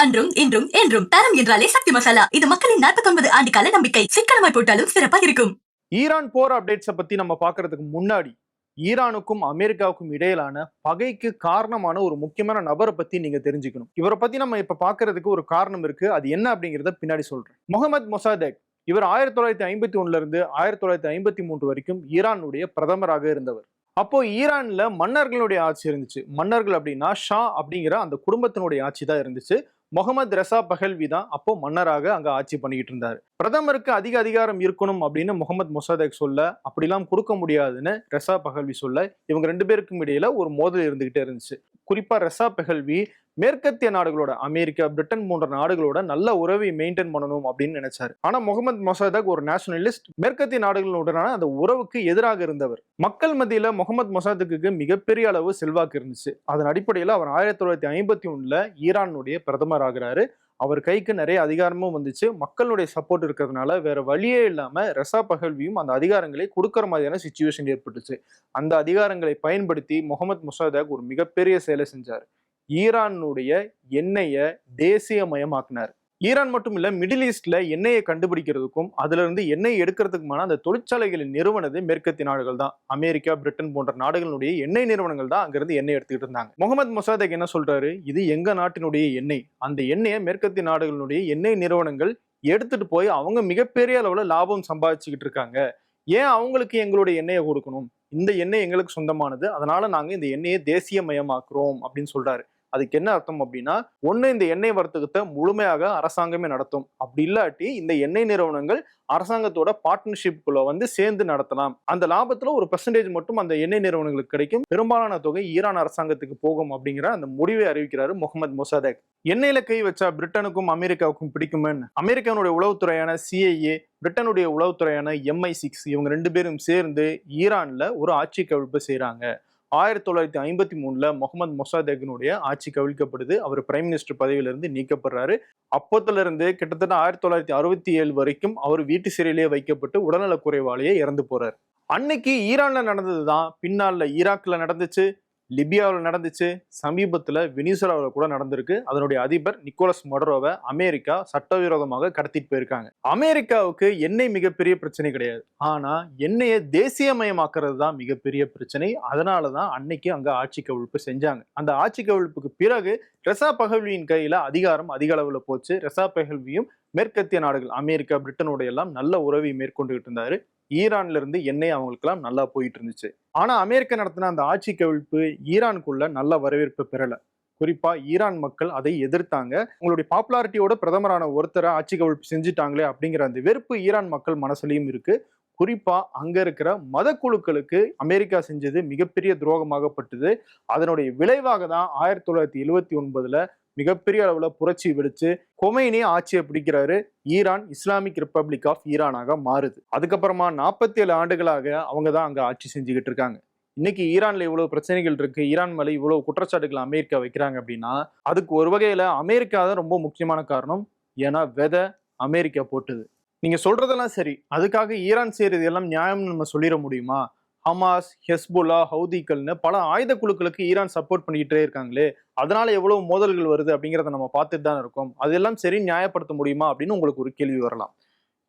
அன்றும் இன்றும் என்றும் தரம் என்றாலே சக்தி மசாலா. இது மக்களின் 49 ஆண்டு கால நம்பிக்கை. சிக்கனமாய் போட்டாலும் சிறப்பா இருக்கும். ஈரான் போர் அப்டேட்ஸை பத்தி நம்ம பார்க்கறதுக்கு முன்னாடி ஈரானுக்கும் அமெரிக்காவுக்கும் இடையிலான பகைக்கு காரணமான ஒரு முக்கியமான நபரை பத்தி நீங்க தெரிஞ்சுக்கணும். இவரை பத்தி நம்ம இப்ப பார்க்கறதுக்கு ஒரு காரணம் இருக்கு. அது என்ன அப்படிங்கறத பின்னாடி சொல்றேன். முகமது மொசாதெக் இவர் 1951 இருந்து 1953 வரைக்கும் ஈரானுடைய பிரதமராக இருந்தவர். அப்போ ஈரான்ல மன்னர்களுடைய ஆட்சி இருந்துச்சு. மன்னர்கள் அப்படின்னா ஷா அப்படிங்கிற அந்த குடும்பத்தினுடைய ஆட்சி தான் இருந்துச்சு. முகமது ரெசா பஹல்வி தான் அப்போ மன்னராக அங்க ஆட்சி பண்ணிக்கிட்டு இருந்தாரு. பிரதமருக்கு அதிக அதிகாரம் இருக்கணும் அப்படின்னு முகமது மொசாதெக் சொல்ல, அப்படிலாம் கொடுக்க முடியாதுன்னு ரெசா பஹல்வி சொல்ல, இவங்க ரெண்டு பேருக்கும் இடையில ஒரு மோதல் இருந்துகிட்டே இருந்துச்சு. குறிப்பா ரெசா பஹல்வி மேற்கத்திய நாடுகளோட, அமெரிக்கா, பிரிட்டன் போன்ற நாடுகளோட நல்ல உறவை மெயின்டைன் பண்ணணும் அப்படின்னு நினைச்சாரு. ஆனா முகமது மொசாதெக் ஒரு நேஷனலிஸ்ட், மேற்கத்திய நாடுகளுடனான அந்த உறவுக்கு எதிராக இருந்தவர். மக்கள் மத்தியில முகமது மொசாதெக்கு மிகப்பெரிய அளவு செல்வாக்கு இருந்துச்சு. அதன் அடிப்படையில் அவர் 1951 ஈரானுடைய பிரதமர் ஆகிறாரு. அவர் கைக்கு நிறைய அதிகாரமும் வந்துச்சு. மக்களுடைய சப்போர்ட் இருக்கிறதுனால வேற வழியே இல்லாம ரெசா பஹல்வியும் அந்த அதிகாரங்களை கொடுக்கற மாதிரியான சிச்சுவேஷன் ஏற்பட்டுச்சு. அந்த அதிகாரங்களை பயன்படுத்தி முகமது மொசாதெக் ஒரு மிகப்பெரிய செயலை செஞ்சார். ஈரானுடைய எண்ணெயை தேசியமயமாக்கினார். ஈரான் மட்டும் இல்ல, மிடில் ஈஸ்ட்ல எண்ணெயை கண்டுபிடிக்கிறதுக்கும் அதுல இருந்து எண்ணெய் எடுக்கிறதுக்குமான அந்த தொழிற்சாலைகளை நிறுவனது மேற்கத்திய நாடுகள் தான். அமெரிக்கா, பிரிட்டன் போன்ற நாடுகளுடைய எண்ணெய் நிறுவனங்கள் தான் அங்கிருந்து எண்ணெய் எடுத்துக்கிட்டு இருந்தாங்க. முகமது மொசாதெக் என்ன சொல்றாரு, இது எங்க நாட்டினுடைய எண்ணெய், அந்த எண்ணெயை மேற்கத்திய நாடுகளுடைய எண்ணெய் நிறுவனங்கள் எடுத்துட்டு போய் அவங்க மிகப்பெரிய அளவுல லாபம் சம்பாதிச்சுக்கிட்டு இருக்காங்க. ஏன் அவங்களுக்கு எங்களுடைய எண்ணெயை கொடுக்கணும்? இந்த எண்ணெய் எங்களுக்கு சொந்தமானது, அதனால நாங்க இந்த எண்ணெயை தேசியமயமாக்குறோம் அப்படின்னு சொல்றாரு. அதுக்கு என்ன அர்த்தம் அப்படின்னா, ஒண்ணு இந்த எண்ணெய் வர்த்தகத்தை முழுமையாக அரசாங்கமே நடத்தும். அப்படி இல்லாட்டி இந்த எண்ணெய் நிறுவனங்கள் அரசாங்கத்தோட பார்ட்னர்ஷிப்குள்ள சேர்ந்து நடத்தலாம். அந்த லாபத்துல ஒரு பெர்சன்டேஜ் மட்டும் அந்த எண்ணெய் நிறுவனங்களுக்கு கிடைக்கும். பெரும்பாலான தொகை ஈரான் அரசாங்கத்துக்கு போகும் அப்படிங்கிற அந்த முடிவை அறிவிக்கிறாரு முகமது மொசாதெக். எண்ணெயில கை வச்சா பிரிட்டனுக்கும் அமெரிக்காவுக்கும் பிடிக்குமென்னு அமெரிக்காவுடைய உளவுத்துறையான CIA, பிரிட்டனுடைய உளவுத்துறையான MI6 இவங்க ரெண்டு பேரும் சேர்ந்து ஈரான்ல ஒரு ஆட்சி கவிழ்ப்பு செய்யறாங்க. 1953 முகமது மொசாதெக்கினுடைய ஆட்சி கவிழ்க்கப்படுது. அவர் பிரைம் மினிஸ்டர் பதவியிலிருந்து நீக்கப்படுறாரு. அப்போத்துல இருந்து கிட்டத்தட்ட 1967 வரைக்கும் அவர் வீட்டு சிறையிலேயே வைக்கப்பட்டு உடல்நல குறைவாலேயே இறந்து போறாரு. அன்னைக்கு ஈரான்ல நடந்ததுதான் பின்னால ஈராக்ல நடந்துச்சு, லிபியாவில் நடந்துச்சு, சமீபத்துல வெனிசுலாவில் கூட நடந்திருக்கு. அதனுடைய அதிபர் நிக்கோலஸ் மடுரோவை அமெரிக்கா சட்டவிரோதமாக கடத்திட்டு போயிருக்காங்க. அமெரிக்காவுக்கு எண்ணெய் மிகப்பெரிய பிரச்சனை கிடையாது. ஆனா எண்ணெயை தேசியமயமாக்குறது தான் மிகப்பெரிய பிரச்சனை. அதனாலதான் அன்னைக்கு அங்க ஆட்சி கவிழ்ப்பு செஞ்சாங்க. அந்த ஆட்சி கவிழ்ப்புக்கு பிறகு ரெசா பஹல்வியின் கையில அதிகாரம் அதிக அளவுல போச்சு. ரெசா பஹல்வியும் மேற்கத்திய நாடுகள், அமெரிக்கா, பிரிட்டனோட எல்லாம் நல்ல உறவை மேற்கொண்டுகிட்டு இருந்தாரு. ஈரான்ல இருந்து எண்ணெய் அவங்களுக்கு எல்லாம் நல்லா போயிட்டு இருந்துச்சு. ஆனா அமெரிக்கா நடத்தின அந்த ஆட்சி கவிழ்ப்பு ஈரானுக்குள்ள நல்ல வரவேற்பு பெறல. குறிப்பா ஈரான் மக்கள் அதை எதிர்த்தாங்க. உங்களுடைய பாப்புலாரிட்டியோட பிரதமரான ஒருத்தரை ஆட்சி கவிழ்ப்பு செஞ்சுட்டாங்களே அப்படிங்கிற அந்த வெறுப்பு ஈரான் மக்கள் மனசுலயும் இருக்கு. குறிப்பா அங்க இருக்கிற மத குழுக்களுக்கு அமெரிக்கா செஞ்சது மிகப்பெரிய துரோகமாகப்பட்டது. அதனுடைய விளைவாக தான் 1979 மிகப்பெரிய அளவுல புரட்சி வெடிச்சு கொமைனி ஆட்சியை பிடிக்கிறாரு. ஈரான் இஸ்லாமிக் ரிப்பப்ளிக் ஆஃப் ஈரானாக மாறுது. அதுக்கப்புறமா 47 ஆண்டுகளாக அவங்க தான் அங்க ஆட்சி செஞ்சுக்கிட்டு இருக்காங்க. இன்னைக்கு ஈரான்ல இவ்வளவு பிரச்சனைகள் இருக்கு, ஈரான் மேல இவ்வளவு குற்றச்சாட்டுகள் அமெரிக்கா வைக்கிறாங்க அப்படின்னா அதுக்கு ஒரு வகையில அமெரிக்கா தான் ரொம்ப முக்கியமான காரணம். ஏன்னா விதை அமெரிக்கா போட்டது. நீங்க சொல்றதெல்லாம் சரி, அதுக்காக ஈரான் செய்யறது எல்லாம் நியாயம்னு நம்ம சொல்லிட முடியுமா? ஹமாஸ், ஹெஸ்புல்லா, ஹவுதிகள்னு பல ஆயுத குழுக்களுக்கு ஈரான் சப்போர்ட் பண்ணிக்கிட்டே இருக்காங்களே, அதனால எவ்வளவு மோதல்கள் வருது அப்படிங்கிறத நம்ம பார்த்துட்டு தான் இருக்கோம். அதெல்லாம் சரி நியாயப்படுத்த முடியுமா அப்படின்னு உங்களுக்கு ஒரு கேள்வி வரலாம்.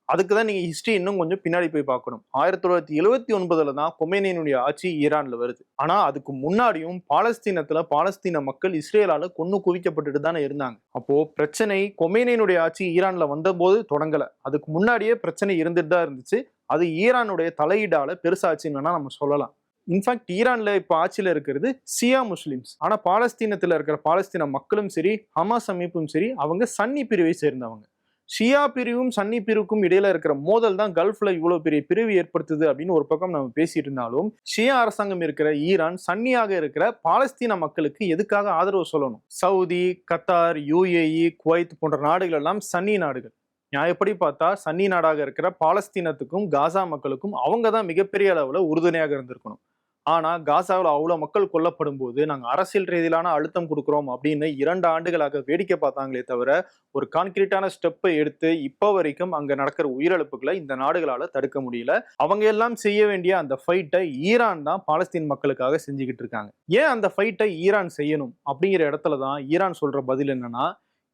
அதுக்குதான் நீங்க ஹிஸ்டரி இன்னும் கொஞ்சம் பின்னாடி போய் பார்க்கணும். 1979 தான் கொமேனியினுடைய ஆட்சி ஈரான்ல வருது. ஆனா அதுக்கு முன்னாடியும் பாலஸ்தீனத்துல பாலஸ்தீன மக்கள் இஸ்ரேலால கொன்னு குவிக்கப்பட்டுட்டு தானே இருந்தாங்க. அப்போ பிரச்சனை கொமேனியினுடைய ஆட்சி ஈரான்ல வந்த போது தொடங்கல. அதுக்கு முன்னாடியே பிரச்சனை இருந்துட்டு தான் இருந்துச்சு. அது ஈரானுடைய தலையீடால பெருசாச்சுன்னு வேணா நம்ம சொல்லலாம். இன்ஃபேக்ட் ஈரான்ல இப்ப ஆட்சியில இருக்கிறது சியா முஸ்லிம்ஸ். ஆனா பாலஸ்தீனத்துல இருக்கிற பாலஸ்தீன மக்களும் சரி, ஹமாஸ் அமைப்பும் சரி, அவங்க சன்னி பிரிவை சேர்ந்தவங்க. ஷியா பிரிவும் சன்னி பிரிவுக்கும் இடையில இருக்கிற மோதல் தான் கல்ஃப்ல இவ்வளவு பெரிய பிரிவு ஏற்படுத்துது அப்படின்னு ஒரு பக்கம் நம்ம பேசிட்டு இருந்தாலும், ஷியா அரசாங்கம் இருக்கிற ஈரான் சன்னியாக இருக்கிற பாலஸ்தீன மக்களுக்கு எதுக்காக ஆதரவு சொல்லணும்? சவுதி, கத்தார், UAE, குவைத் போன்ற நாடுகள் எல்லாம் சன்னி நாடுகள். நியாயப்படி பார்த்தா சன்னி நாடாக இருக்கிற பாலஸ்தீனத்துக்கும் காசா மக்களுக்கும் அவங்க தான் மிகப்பெரிய அளவுல உறுதுணையாக இருந்திருக்கணும். ஆனா காசாவில் அவ்வளவு மக்கள் கொல்லப்படும் போது நாங்க அரசியல் ரீதியிலான அழுத்தம் கொடுக்குறோம் அப்படின்னு 2 ஆண்டுகளாக வேடிக்கை பார்த்தாங்களே தவிர ஒரு கான்கிரீட்டான ஸ்டெப்பை எடுத்து இப்போ வரைக்கும் அங்க நடக்கிற உயிரிழப்புகளை இந்த நாடுகளால தடுக்க முடியல. அவங்க எல்லாம் செய்ய வேண்டிய அந்த ஃபைட்டை ஈரான் தான் பாலஸ்தீன் மக்களுக்காக செஞ்சுக்கிட்டு இருக்காங்க. ஏன் அந்த ஃபைட்டை ஈரான் செய்யணும் அப்படிங்கிற இடத்துல தான் ஈரான் சொல்ற பதில் என்னன்னா,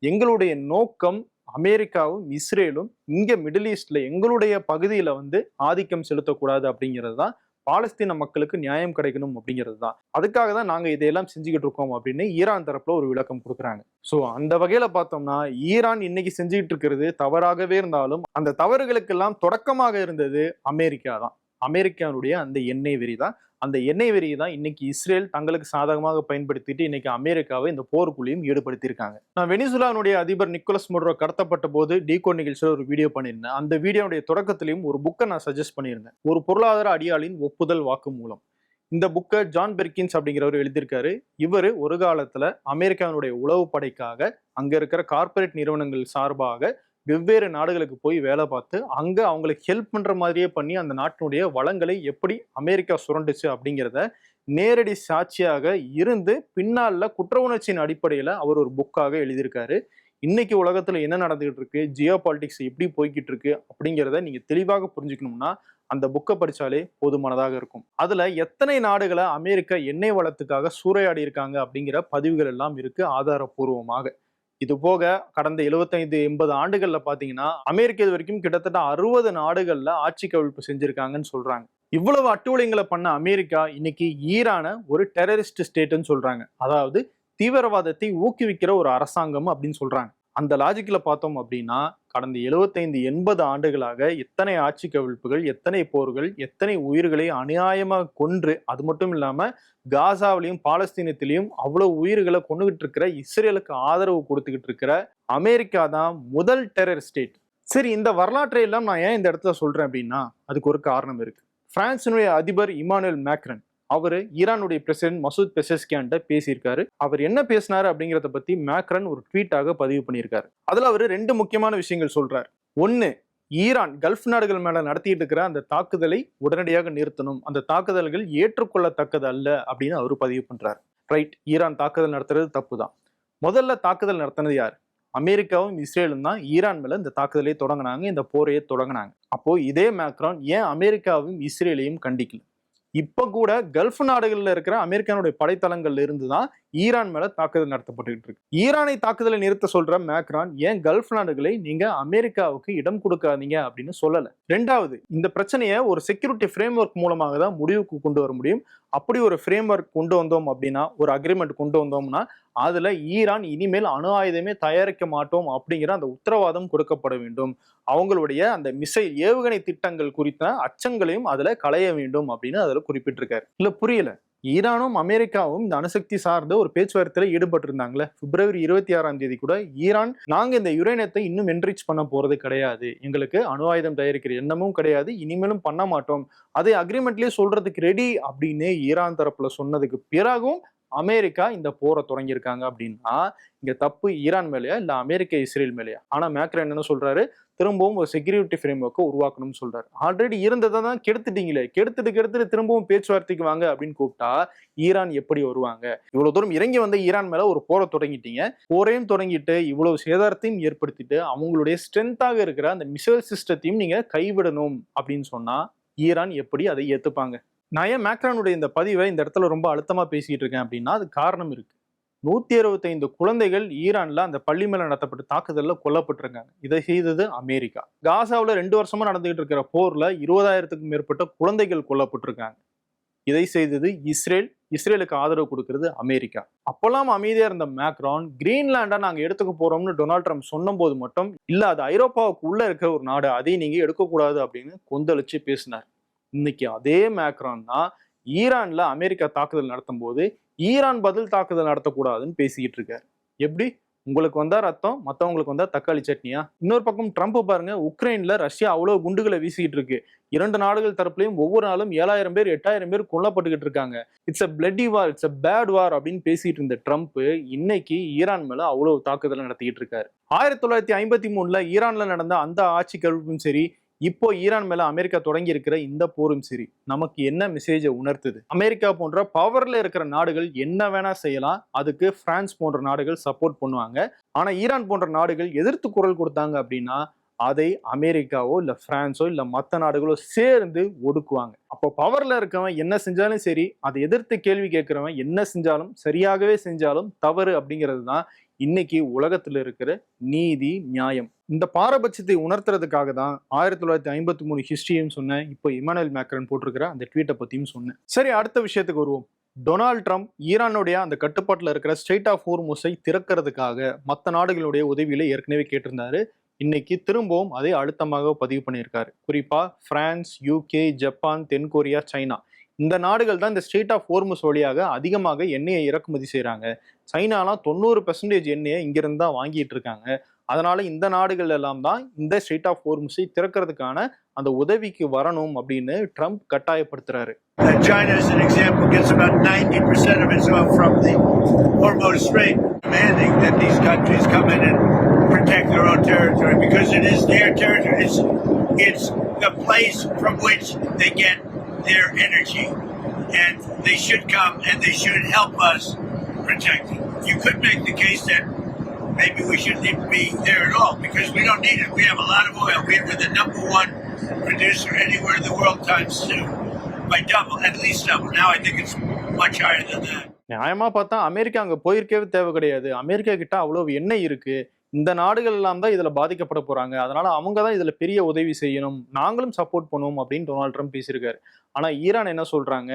எங்களுடைய நோக்கம் அமெரிக்காவும் இஸ்ரேலும் இங்க மிடில் ஈஸ்ட்ல எங்களுடைய பகுதியில வந்து ஆதிக்கம் செலுத்தக்கூடாது அப்படிங்கிறது தான், பாலஸ்தீன மக்களுக்கு நியாயம் கிடைக்கணும் அப்படிங்கிறது தான். அதுக்காக தான் நாங்க இதையெல்லாம் செஞ்சுக்கிட்டு இருக்கோம் அப்படின்னு ஈரான் தரப்புல ஒரு விளக்கம் கொடுக்குறாங்க. சோ அந்த வகையில பார்த்தோம்னா ஈரான் இன்னைக்கு செஞ்சுக்கிட்டு இருக்கிறது தவறாகவே இருந்தாலும் அந்த தவறுகளுக்கெல்லாம் தொடக்கமாக இருந்தது அமெரிக்கா தான். அமெரிக்காவுடைய அந்த எண்ணெய் வெறி தான். அந்த எண்ணெய் வெறியை தான் இன்னைக்கு இஸ்ரேல் தங்களுக்கு சாதகமாக பயன்படுத்திட்டு இன்னைக்கு அமெரிக்காவை இந்த போருக்குள்ளேயும் ஈடுபடுத்தியிருக்காங்க. நான் வெனிசுலானுடைய அதிபர் நிக்கோலஸ் மோடுரோ கடத்தப்பட்ட போது டீகோட் நிகழ்ச்சியில் ஒரு வீடியோ பண்ணியிருந்தேன். அந்த வீடியோனுடைய தொடக்கத்திலையும் ஒரு புக்கை நான் சஜஸ்ட் பண்ணியிருந்தேன், ஒரு பொருளாதார அடியாளின் ஒப்புதல் வாக்குமூலம். இந்த புக்கை ஜான் பெர்கின்ஸ் அப்படிங்கிறவர் எழுதியிருக்காரு. இவர் ஒரு காலத்துல அமெரிக்காவினுடைய உளவு படைக்காக அங்க இருக்கிற கார்ப்பரேட் நிறுவனங்கள் சார்பாக வெவ்வேறு நாடுகளுக்கு போய் வேலை பார்த்து அங்க அவங்களுக்கு ஹெல்ப் பண்ற மாதிரியே பண்ணி அந்த நாட்டினுடைய வளங்களை எப்படி அமெரிக்கா சுரண்டுச்சு அப்படிங்கிறத நேரடி சாட்சியாக இருந்து பின்னால குற்ற உணர்ச்சியின் அடிப்படையில அவர் ஒரு புக்காக எழுதியிருக்காரு. இன்னைக்கு உலகத்துல என்ன நடந்துகிட்டு இருக்கு, ஜியோ பாலிடிக்ஸ் எப்படி போய்கிட்டு இருக்கு அப்படிங்கிறத நீங்க தெளிவாக புரிஞ்சுக்கணும்னா அந்த புக்கை படிச்சாலே போதுமானதாக இருக்கும். அதுல எத்தனை நாடுகளை அமெரிக்கா எண்ணெய் வளத்துக்காக சூறையாடி இருக்காங்க அப்படிங்கிற பதிவுகள் எல்லாம் இருக்கு ஆதாரபூர்வமாக. இது போக கடந்த 75-80 ஆண்டுகள்ல பாத்தீங்கன்னா அமெரிக்கா இது வரைக்கும் கிட்டத்தட்ட 60 நாடுகள்ல ஆட்சி கவிழ்ப்பு செஞ்சிருக்காங்கன்னு சொல்றாங்க. இவ்வளவு அட்டூழியங்களை பண்ண அமெரிக்கா இன்னைக்கு ஈரான ஒரு டெரரிஸ்ட் ஸ்டேட்னு சொல்றாங்க. அதாவது தீவிரவாதத்தை ஊக்குவிக்கிற ஒரு அரசாங்கம் அப்படின்னு சொல்றாங்க. அந்த லாஜிக்ல பார்த்தோம் அப்படின்னா கடந்த 75-80 ஆண்டுகளாக எத்தனை ஆட்சி கவிழ்ப்புகள், எத்தனை போர்கள், எத்தனை உயிர்களை அநியாயமாக கொன்று, அது மட்டும் இல்லாம காசாவிலையும் பாலஸ்தீனத்திலையும் அவ்வளவு உயிர்களை கொண்டுகிட்டு இருக்கிற இஸ்ரேலுக்கு ஆதரவு கொடுத்துக்கிட்டு இருக்கிற அமெரிக்கா தான் முதல் டெரர் ஸ்டேட். சரி, இந்த வரலாற்றை எல்லாம் நான் ஏன் இந்த இடத்துல சொல்றேன் அப்படின்னா அதுக்கு ஒரு காரணம் இருக்கு. பிரான்சினுடைய அதிபர் இமானுவேல் மேக்ரன் அவரு ஈரானுடைய பிரசிடென்ட் மசூத் பெசஸ்கியான்ட்ட பேசியிருக்காரு. அவர் என்ன பேசினாரு அப்படிங்கிறத பத்தி மேக்ரன் ஒரு ட்வீட்டாக பதிவு பண்ணியிருக்காரு. அதுல அவரு 2 முக்கியமான விஷயங்கள் சொல்றாரு. ஒன்னு, ஈரான் கல்ஃப் நாடுகள் மேல நடத்திட்டு இருக்கிற அந்த தாக்குதலை உடனடியாக நிறுத்தணும், அந்த தாக்குதல்கள் ஏற்றுக்கொள்ளத்தக்கது அல்ல அப்படின்னு அவரு பதிவு பண்றாரு. ரைட், ஈரான் தாக்குதல் நடத்துறது தப்பு தான். முதல்ல தாக்குதல் நடத்தினது யார்? அமெரிக்காவும் இஸ்ரேலும் தான் ஈரான் மேல இந்த தாக்குதலை தொடங்கினாங்க, இந்த போரையை தொடங்கினாங்க. அப்போ இதே மேக்ரான் ஏன் அமெரிக்காவும் இஸ்ரேலையும் கண்டிக்கல? இப்ப கூட கல்ஃப் நாடுகள்ல இருக்கிற அமெரிக்கானுடைய படைத்தளங்கள்ல இருந்துதான் ஈரான் மேல தாக்குதல் நடத்தப்பட்டுகிட்டு இருக்கு. ஈரானை தாக்குதலை நிறுத்த சொல்ற மேக்ரான் ஏன் கல்ஃப் நாடுகளை நீங்க அமெரிக்காவுக்கு இடம் கொடுக்காதீங்க அப்படின்னு சொல்லல. 2வது, இந்த பிரச்சனையை ஒரு செக்யூரிட்டி ஃப்ரேம் ஒர்க் மூலமாக தான் முடிவுக்கு கொண்டு வர முடியும். அப்படி ஒரு ஃப்ரேம் ஒர்க் கொண்டு வந்தோம் அப்படின்னா, ஒரு அக்ரிமெண்ட் கொண்டு வந்தோம்னா அதுல ஈரான் இனிமேல் அணு ஆயுதமே தயாரிக்க மாட்டோம் அப்படிங்கிற அந்த உத்தரவாதம் கொடுக்கப்பட வேண்டும். அவங்களுடைய அந்த மிசைல் ஏவுகணை திட்டங்கள் குறித்த அச்சங்களையும் அதுல களைய வேண்டும் அப்படின்னு அதுல குறிப்பிட்டிருக்காரு. இல்ல புரியல, ஈரானும் அமெரிக்காவும் இந்த அணுசக்தி சார்ந்த ஒரு பேச்சுவார்த்தையில ஈடுபட்டு இருந்தாங்களே. பிப்ரவரி 26ஆம் தேதி கூட ஈரான், நாங்க இந்த யுரேனியத்தை இன்னும் என்ரிச் பண்ண போறது கிடையாது, எங்களுக்கு அணு ஆயுதம் தயாரிக்கிற எண்ணமும் கிடையாது, இனிமேலும் பண்ண மாட்டோம், அதை அக்ரிமெண்ட்லயே சொல்றதுக்கு ரெடி அப்படின்னு ஈரான் தரப்புல சொன்னதுக்கு பிறகும் அமெரிக்கா இந்த போரை தொடங்கியிருக்காங்க அப்படின்னா இங்க தப்பு ஈரான் மேலேயா இல்ல அமெரிக்கா இஸ்ரேல் மேலேயா? ஆனா மேக்ரன் என்ன சொல்றாரு, திரும்பவும் ஒரு செக்யூரிட்டி ஃப்ரேம் ஒர்க்கை உருவாக்கணும்னு சொல்றாரு. ஆல்ரெடி இருந்ததை தான் கெடுத்துட்டீங்களே, கெடுத்துட்டு திரும்பவும் பேச்சுவார்த்தைக்கு வாங்க அப்படின்னு கூப்பிட்டா ஈரான் எப்படி வருவாங்க? இவ்வளவு தூரம் இறங்கி வந்த ஈரான் மேல ஒரு போரை தொடங்கிட்டீங்க, போரையும் தொடங்கிட்டு இவ்வளவு சேதாரத்தையும் ஏற்படுத்திட்டு அவங்களுடைய ஸ்ட்ரென்த்தாக இருக்கிற அந்த மிசைல் சிஸ்டத்தையும் நீங்க கைவிடணும் அப்படின்னு சொன்னா ஈரான் எப்படி அதை ஏத்துப்பாங்க? நான் ஏன் மேக்ரானுடைய இந்த பதிவை இந்த இடத்துல ரொம்ப அழுத்தமா பேசிட்டு இருக்கேன் அப்படின்னா அது காரணம் இருக்கு. 165 குழந்தைகள் ஈரான்ல அந்த பள்ளி மேல நடத்தப்பட்ட தாக்குதல்ல கொல்லப்பட்டிருக்காங்க. இதை செய்தது அமெரிக்கா. காசாவில் 2 வருஷமா நடந்துகிட்டு இருக்கிற போர்ல 20,000க்கும் மேற்பட்ட குழந்தைகள் கொல்லப்பட்டிருக்காங்க. இதை செய்தது இஸ்ரேல். இஸ்ரேலுக்கு ஆதரவு கொடுக்கிறது அமெரிக்கா. அப்பெல்லாம் அமைதியா இருந்த மேக்ரான் கிரீன்லாண்டா நாங்க எடுத்துக்க போறோம்னு டொனால்ட் ட்ரம்ப் சொன்ன போது மட்டும் இல்ல, அது ஐரோப்பாவுக்கு உள்ள இருக்கிற ஒரு நாடு, அதை நீங்க எடுக்கக்கூடாது அப்படின்னு கொந்தளிச்சு பேசினார். இன்னைக்கு அதே மேக்ரான் தான் ஈரான்ல அமெரிக்கா தாக்குதல் நடத்தும் போது ஈரான் பதில் தாக்குதல் நடத்தக்கூடாதுன்னு பேசிக்கிட்டு இருக்காரு. எப்படி? உங்களுக்கு வந்தா ரத்தம், மத்தவங்களுக்கு வந்தா தக்காளி சட்னியா? இன்னொரு பக்கம் ட்ரம்ப் பாருங்க, உக்ரைன்ல ரஷ்யா அவ்வளவு குண்டுகளை வீசிக்கிட்டு இருக்கு. 2 நாடுகள் தரப்புலையும் ஒவ்வொரு நாளும் 7,000 பேர் 8,000 பேர் கொல்லப்பட்டுக்கிட்டு இருக்காங்க. It's a bloody war, it's a bad war அப்படின்னு பேசிட்டு இருந்த ட்ரம்ப் இன்னைக்கு ஈரான் மேல அவ்வளவு தாக்குதலை நடத்திக்கிட்டு இருக்காரு. 1953ல ஈரான்ல நடந்த அந்த ஆட்சி கவிழ்ப்பும் சரி, இப்போ ஈரான் மேல அமெரிக்கா தொடங்கி இருக்கிற இந்த போரும் சரி, நமக்கு என்ன மெசேஜை உணர்த்துது? அமெரிக்கா போன்ற பவர்ல இருக்கிற நாடுகள் என்ன வேணா செய்யலாம், அதுக்கு பிரான்ஸ் போன்ற நாடுகள் சப்போர்ட் பண்ணுவாங்க. ஆனா ஈரான் போன்ற நாடுகள் எதிர்த்து குரல் கொடுத்தாங்க அப்படின்னா அதை அமெரிக்காவோ இல்ல பிரான்ஸோ இல்ல மற்ற நாடுகளோ சேர்ந்து ஒடுக்குவாங்க. அப்போ பவர்ல இருக்கவன் என்ன செஞ்சாலும் சரி, அதை எதிர்த்து கேள்வி கேட்கிறவன் என்ன செஞ்சாலும் சரியாகவே செஞ்சாலும் தவறு அப்படிங்கிறது தான் இன்னைக்கு உலகத்துல இருக்கிற நீதி நியாயம். இந்த பாரபட்சத்தை உணர்த்துறதுக்காக தான் 1953 ஹிஸ்டரியும் சொன்னேன். இப்போ இமானுவேல் மேக்ரன் போட்டிருக்கிற அந்த ட்வீட்டை பத்தியும் சொன்னேன். சரி, அடுத்த விஷயத்துக்கு வருவோம். டொனால்ட் ட்ரம்ப் ஈரானுடைய அந்த கட்டுப்பாட்டில் இருக்கிற ஸ்ட்ரெய்ட் ஆஃப் ஹோர்முஸை திறக்கிறதுக்காக மற்ற நாடுகளுடைய உதவியில ஏற்கனவே கேட்டிருந்தாரு. இன்னைக்கு திரும்பவும் அதை அழுத்தமாக பதிவு பண்ணியிருக்காரு. குறிப்பா பிரான்ஸ், யூகே, ஜப்பான், தென்கொரியா, சைனா, இந்த நாடுகள் தான் இந்த ஸ்ட்ரெய்ட் ஆஃப் ஹோர்முஸ் வழியாக அதிகமாக எண்ணெயை இறக்குமதி செய்யறாங்க. சைனாலாம் 90% எண்ணெயை இங்கிருந்து தான் வாங்கிட்டு இருக்காங்க. அதனால இந்த நாடுகள் எல்லாம் தான் இந்த ஸ்ட்ரெய்ட் ஆஃப் ஹோர்முஸை திறக்கிறதுக்கான அந்த உதவிக்கு வரணும் அப்படின்னு Trump கட்டாயப்படுத்துறாரு. China, as an example, gets about 90% of its oil from the Hormuz Strait, demanding that these countries come in and protect their own territory because it is their territory. It's the place from which they get their energy, and they should come and they should help us protect it. You could make the case that maybe we shouldn't even be there at all because we don't need it. We have a lot of oil. We're the number one producer anywhere in the world times two. By double, at least double. Now I think it's much higher than that. நியாயமா பார்த்தா America அங்க போயிருக்கவே தேவை கிடையாது. America கிட்ட அவ்வளவு எண்ணெய் இருக்கு. இந்த நாடுகள் எல்லாம் தான் இதுல பாதிக்கப்பட போறாங்க. அதனால அவங்க தான் இதுல பெரிய உதவி செய்யணும், நாங்களும் சப்போர்ட் பண்ணுவோம் அப்படின்னு டொனால்ட் ட்ரம்ப் பேசியிருக்காரு. ஆனா ஈரான் என்ன சொல்றாங்க,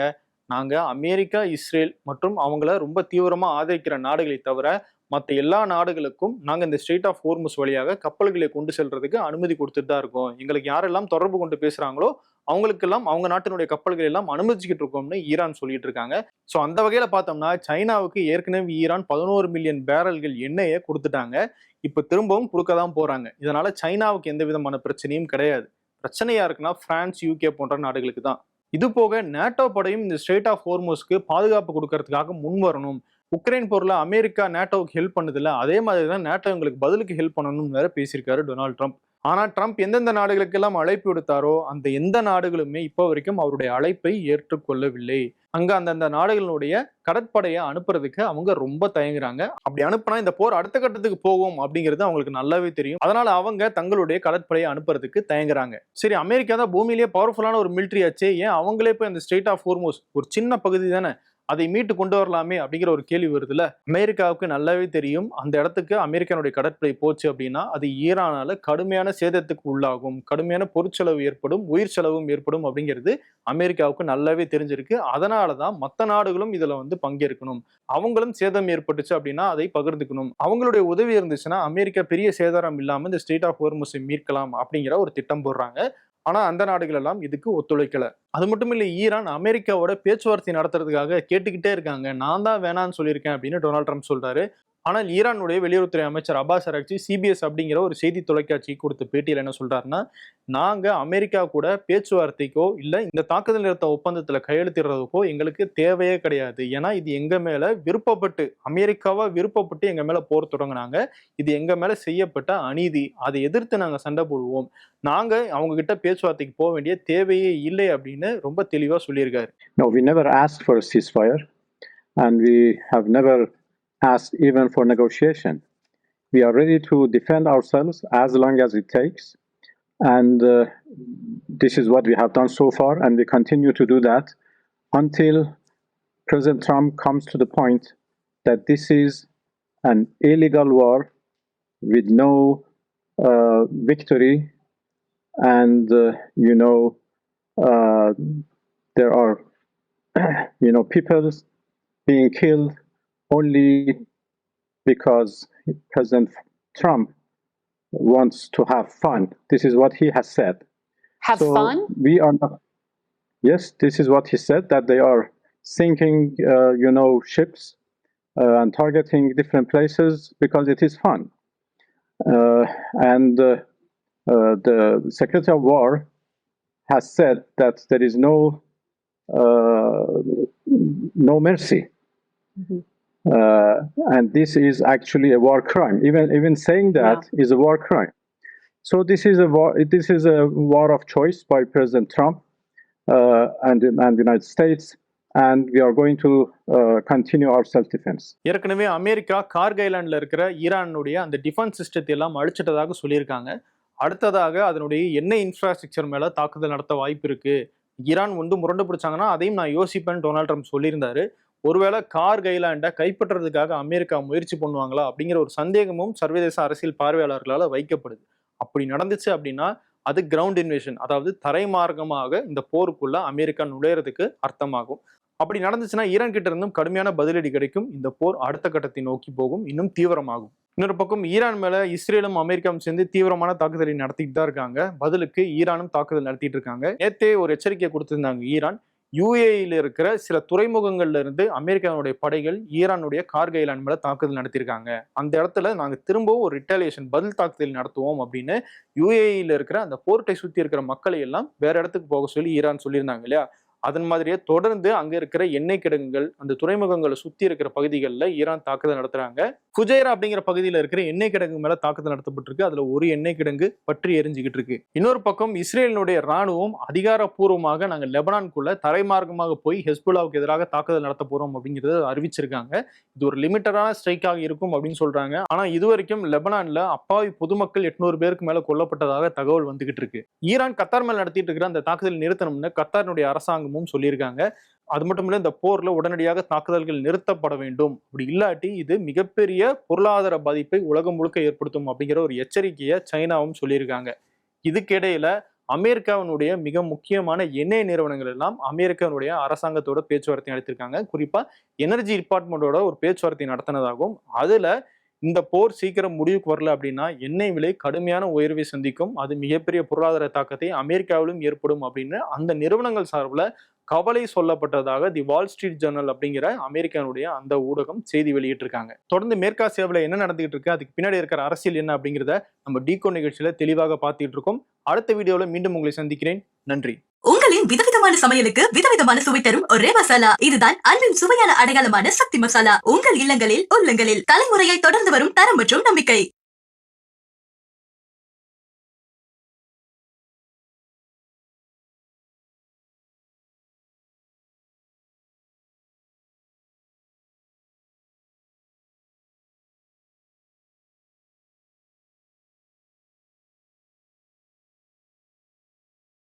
நாங்க அமெரிக்கா, இஸ்ரேல் மற்றும் அவங்கள ரொம்ப தீவிரமா ஆதரிக்கிற நாடுகளை தவிர மற்ற எல்லா நாடுகளுக்கும் நாங்க இந்த ஸ்ட்ரெய்ட் ஆஃப் ஹோர்முஸ் வழியாக கப்பல்களை கொண்டு செல்றதுக்கு அனுமதி கொடுத்துட்டு தான் இருக்கோம். எங்களுக்கு யாரெல்லாம் தொடர்பு கொண்டு பேசுறாங்களோ அவங்களுக்கெல்லாம் அவங்க நாட்டினுடைய கப்பல்கள் எல்லாம் அனுமதிச்சுக்கிட்டு இருக்கோம்னு ஈரான் சொல்லிட்டு இருக்காங்க. ஸோ அந்த வகையில பார்த்தோம்னா சைனாவுக்கு ஏற்கனவே ஈரான் 11 மில்லியன் பேரல்கள் எண்ணெயை கொடுத்துட்டாங்க. இப்ப திரும்பவும் கொடுக்க தான் போறாங்க. இதனால சைனாவுக்கு எந்த விதமான பிரச்சனையும் கிடையாது. பிரச்சனையா இருக்குன்னா பிரான்ஸ், யூகே போன்ற நாடுகளுக்கு தான். இது போக நேட்டோ படையும் இந்த ஸ்ட்ரெய்ட் ஆஃப் ஹோர்முஸ்க்கு பாதுகாப்பு கொடுக்கறதுக்காக முன் வரணும். உக்ரைன் போர்ல அமெரிக்கா நேட்டோவுக்கு ஹெல்ப் பண்ணதில்ல, அதே மாதிரி தான் நேட்டோ எங்களுக்கு பதிலுக்கு ஹெல்ப் பண்ணணும்னு வேற பேசியிருக்காரு டொனால்ட் ட்ரம்ப். ஆனா ட்ரம்ப் எந்தெந்த நாடுகளுக்கெல்லாம் அழைப்பு விடுத்தாரோ அந்த எந்த நாடுகளுமே இப்போ வரைக்கும் அவருடைய அழைப்பை ஏற்றுக்கொள்ளவில்லை. அங்க அந்தந்த நாடுகளுடைய கடற்படையை அனுப்புறதுக்கு அவங்க ரொம்ப தயங்குறாங்க. அப்படி அனுப்புனா இந்த போர் அடுத்த கட்டத்துக்கு போகும் அப்படிங்கிறது அவங்களுக்கு நல்லாவே தெரியும். அதனால அவங்க தங்களுடைய கடற்படையை அனுப்புறதுக்கு தயங்குறாங்க. சரி, அமெரிக்கா தான் பூமியிலேயே பவர்ஃபுல்லான ஒரு மிலிட்ரி ஆச்சு, ஏன் அவங்களே போய் அந்த ஸ்ட்ரெய்ட் ஆஃப் ஹோர்முஸ் ஒரு சின்ன பகுதி தானே, அதை மீட்டு கொண்டு வரலாமே அப்படிங்கிற ஒரு கேள்வி வருதுல்ல. அமெரிக்காவுக்கு நல்லாவே தெரியும் அந்த இடத்துக்கு அமெரிக்கானுடைய கடற்படை போச்சு அப்படின்னா அது ஈரானால கடுமையான சேதத்துக்கு உள்ளாகும், கடுமையான பொருட்செலவு ஏற்படும், உயிர் செலவும் ஏற்படும் அப்படிங்கிறது அமெரிக்காவுக்கு நல்லாவே தெரிஞ்சிருக்கு. அதனாலதான் மற்ற நாடுகளும் இதுல பங்கேற்கணும். அவங்களும் சேதம் ஏற்பட்டுச்சு அப்படின்னா அதை பகிர்ந்துக்கணும். அவங்களுடைய உதவி இருந்துச்சுன்னா அமெரிக்கா பெரிய சேதாரம் இல்லாம இந்த ஸ்ட்ரெய்ட் ஆஃப் ஹோர்முஸை மீட்கலாம் அப்படிங்கிற ஒரு திட்டம் போடுறாங்க. ஆனா அந்த நாடுகள் எல்லாம் இதுக்கு ஒத்துழைக்கல. அது மட்டும் இல்ல, ஈரான் அமெரிக்காவோட பேச்சுவார்த்தை நடத்துறதுக்காக கேட்டுக்கிட்டே இருக்காங்க. நான் தான் வேணான்னு சொல்லியிருக்கேன் அப்படின்னு டொனால்ட் ட்ரம்ப் சொல்றாரு. ஆனால் ஈரானுடைய வெளியுறவுத்துறை அமைச்சர் அப்பாஸ் அரக்சி சிபிஎஸ் அப்படிங்கிற ஒரு செய்தி தொலைக்காட்சிக்கு கொடுத்த பேட்டியில் என்ன சொல்றாருன்னா, நாங்க அமெரிக்கா கூட பேச்சுவார்த்தைக்கோ இல்ல இந்த தாக்குதல் நிறுத்த ஒப்பந்தத்துல கையெழுத்திடுறதுக்கோ எங்களுக்கு தேவையே கிடையாது. ஏன்னா இது எங்க மேல விருப்பப்பட்டு, அமெரிக்காவா விருப்பப்பட்டு எங்க மேல போர் தொடங்கினாங்க. இது எங்க மேல செய்யப்பட்ட அநீதி, அதை எதிர்த்து நாங்க சண்டை போடுவோம். நாங்க அவங்க கிட்ட பேச்சுவார்த்தைக்கு போக வேண்டிய தேவையே இல்லை அப்படின்னு ரொம்ப தெளிவா சொல்லியிருக்காரு. No, we never asked for a ceasefire and we have never asked even for negotiation. We are ready to defend ourselves as long as it takes, and this is what we have done so far, and we continue to do that until President Trump comes to the point that this is an illegal war with no victory, and there are people being killed only because President Trump wants to have fun. This is what he has said. Have fun? We are not. Yes, this is what he said, that they are sinking, ships and targeting different places because it is fun. And the Secretary of War has said that there is no mercy. Mm-hmm. And this is actually a war crime. Even saying that is a war crime. So this is a war. This is a war of choice by President Trump and the United States, and we are going to continue our self-defense. ஏற்கனவே America Garg ஐலாண்ட்ல இருக்கிற ஈரானுடைய அந்த defence சிஸ்டத்தை எல்லாம் அழிச்சிட்டதாக சொல்லியிருக்காங்க. அடுத்ததாக அதனுடைய எண்ணெய் இன்ஃப்ராஸ்ட்ரக்சர் மேல தாக்குதல் நடத்த வாய்ப்பு இருக்கு. ஈரான் முரண்டு பிடிச்சாங்கன்னா அதையும் நான் யோசிப்பேன்னு டொனால்ட் ட்ரம்ப் சொல்லியிருந்தாரு. ஒருவேளை கார்க் ஐலாண்டை கைப்பற்றுறதுக்காக அமெரிக்கா முயற்சி பண்ணுவாங்களா அப்படிங்கிற ஒரு சந்தேகமும் சர்வதேச அரசியல் பார்வையாளர்களால் வைக்கப்படுது. அப்படி நடந்துச்சு அப்படின்னா அது கிரவுண்ட் இன்வேஷன், அதாவது தரைமார்க்கமாக இந்த போருக்குள்ள அமெரிக்கா நுழையறதுக்கு அர்த்தமாகும். அப்படி நடந்துச்சுன்னா ஈரான் கிட்ட இருந்தும் கடுமையான பதிலடி கிடைக்கும். இந்த போர் அடுத்த கட்டத்தை நோக்கி போகும், இன்னும் தீவிரமாகும். இன்னொரு பக்கம் ஈரான் மேல இஸ்ரேலும் அமெரிக்காவும் சேர்ந்து தீவிரமான தாக்குதலை நடத்திட்டு தான் இருக்காங்க. பதிலுக்கு ஈரானும் தாக்குதல் நடத்திட்டு இருக்காங்க. நேத்தே ஒரு எச்சரிக்கை கொடுத்திருந்தாங்க ஈரான். யுஏஇல இருக்கிற சில துறைமுகங்கள்ல இருந்து அமெரிக்காவுடைய படைகள் ஈரானுடைய கார்க் ஐலாண்ட் மேல தாக்குதல் நடத்தியிருக்காங்க. அந்த இடத்துல நாங்க திரும்பவும் ஒரு ரிட்டாலியேஷன் பதில் தாக்குதல் நடத்துவோம் அப்படின்னு யுஏஇல இருக்கிற அந்த போர்ட்டை சுத்தி இருக்கிற மக்களை எல்லாம் வேற இடத்துக்கு போக சொல்லி ஈரான் சொல்லியிருந்தாங்க இல்லையா. அதன் மாதிரியே தொடர்ந்து அங்க இருக்கிற எண்ணெய் கிடங்குகள், அந்த துறைமுகங்களை சுத்தி இருக்கிற பகுதிகளில் ஈரான் தாக்குதல் நடத்துறாங்க. ஃபுஜைரா அப்படிங்கிற பகுதியில் இருக்கிற எண்ணெய் கிடங்கு மேல தாக்குதல் நடத்தப்பட்டிருக்கு. அதுல ஒரு எண்ணெய் கிடங்கு பற்றி எரிஞ்சுக்கிட்டு இருக்கு. இன்னொரு பக்கம் இஸ்ரேலினுடைய ராணுவம் அதிகாரப்பூர்வமாக நாங்க லெபனானுக்குள்ள தரைமார்க்கமாக போய் ஹெஸ்புல்லாவுக்கு எதிராக தாக்குதல் நடத்த போறோம் அப்படிங்கறத அறிவிச்சிருக்காங்க. இது ஒரு லிமிட்டடான ஸ்ட்ரைக்காக இருக்கும் அப்படின்னு சொல்றாங்க. ஆனா இதுவரைக்கும் லெபனான்ல அப்பாவி பொதுமக்கள் 800 பேருக்கு மேல கொல்லப்பட்டதாக தகவல் வந்துகிட்டு இருக்கு. ஈரான் கத்தார் மேல நடத்திட்டு இருக்கிற அந்த தாக்குதல் நிறுத்தணும்னு கத்தாரினுடைய அரசாங்கமும் சொல்லியிருக்காங்க. அது மட்டும் இல்ல, இந்த போர்ல உடனடியாக தாக்குதல்கள் நிறுத்தப்பட வேண்டும். அப்படி இல்லாட்டி இது மிகப்பெரிய பொருளாதார பாதிப்பை உலகம் முழுக்க ஏற்படுத்தும் அப்படிங்கிற ஒரு எச்சரிக்கையை சைனாவும் சொல்லியிருக்காங்க. இதுக்கிடையில அமெரிக்காவினுடைய மிக முக்கியமான எண்ணெய் நிறுவனங்கள் எல்லாம் அமெரிக்காவுடைய அரசாங்கத்தோட பேச்சுவார்த்தை நடத்திருக்காங்க. குறிப்பா எனர்ஜி டிபார்ட்மெண்டோட ஒரு பேச்சுவார்த்தை நடத்தினதாகவும், அதுல இந்த போர் சீக்கிரம் முடிவுக்கு வரல அப்படின்னா எண்ணெய் விலை கடுமையான உயர்வை சந்திக்கும், அது மிகப்பெரிய பொருளாதார தாக்கத்தை அமெரிக்காவிலும் ஏற்படும் அப்படின்னு அந்த நிறுவனங்கள் சார்பில் கவலை சொல்லப்பட்டதாக தி வால் ஸ்ட்ரீட் ஜர்னல் அப்படிங்கிற அமெரிக்காவுடைய அந்த ஊடகம் செய்தி வெளியிட்டிருக்காங்க. தொடர்ந்து மேற்காசியாவில் என்ன நடந்துகிட்டு இருக்கு, அதுக்கு பின்னாடி இருக்கிற அரசியல் என்ன அப்படிங்கிறத நம்ம டீகோட் நிகழ்ச்சியில தெளிவாக பார்த்துட்டு இருக்கோம். அடுத்த வீடியோவில் மீண்டும் உங்களை சந்திக்கிறேன். நன்றி. உங்களின் விதவிதமான சமையலுக்கு விதவிதமான சுவை தரும் ஒரே மசாலா, இதுதான் அன்பின் சுவையான அடையாளமான சக்தி மசாலா. உங்கள் இல்லங்களில் உள்ளங்களில் தலைமுறையை தொடர்ந்து வரும் தரம் மற்றும் நம்பிக்கை.